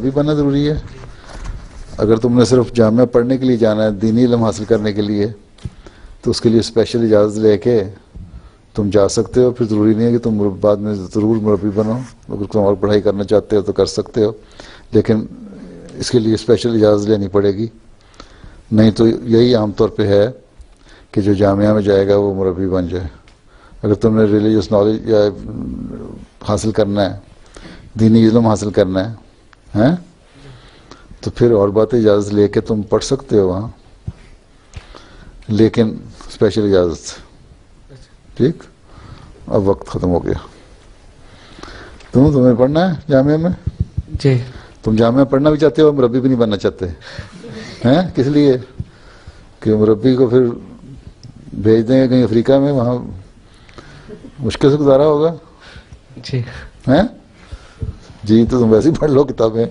مربی بننا ضروری ہے. اگر تم نے صرف جامعہ پڑھنے کے لیے جانا ہے، دینی علم حاصل کرنے کے لیے، تو اس کے لیے اسپیشل اجازت لے کے تم جا سکتے ہو. پھر ضروری نہیں ہے کہ تم بعد میں ضرور مربی بنو. اگر تم اور پڑھائی کرنا چاہتے ہو تو کر سکتے ہو، لیکن اس کے لیے اسپیشل اجازت لینی پڑے گی. نہیں تو یہی عام طور پہ ہے کہ جو جامعہ میں جائے گا وہ مربی بن جائے. اگر تم نے ریلیجیس نالج یا حاصل کرنا ہے، دینی علم حاصل کرنا ہے تو پھر اور بات اجازت لے کے تم پڑھ سکتے ہو وہاں، لیکن اسپیشل اجازت سے. ٹھیک، اب وقت ختم ہو گیا. تمہیں پڑھنا ہے جامعہ میں؟ جی. تم جامعہ پڑھنا بھی چاہتے ہو، مربی بھی نہیں بننا چاہتے ہیں؟ کس لیے؟ کہ مربی کو پھر بھیج دیں گے کہیں افریقہ میں، وہاں مشکل سے گزارا ہوگا. جی. ہیں جی، تو تم ویسے ہی پڑھ لو کتابیں.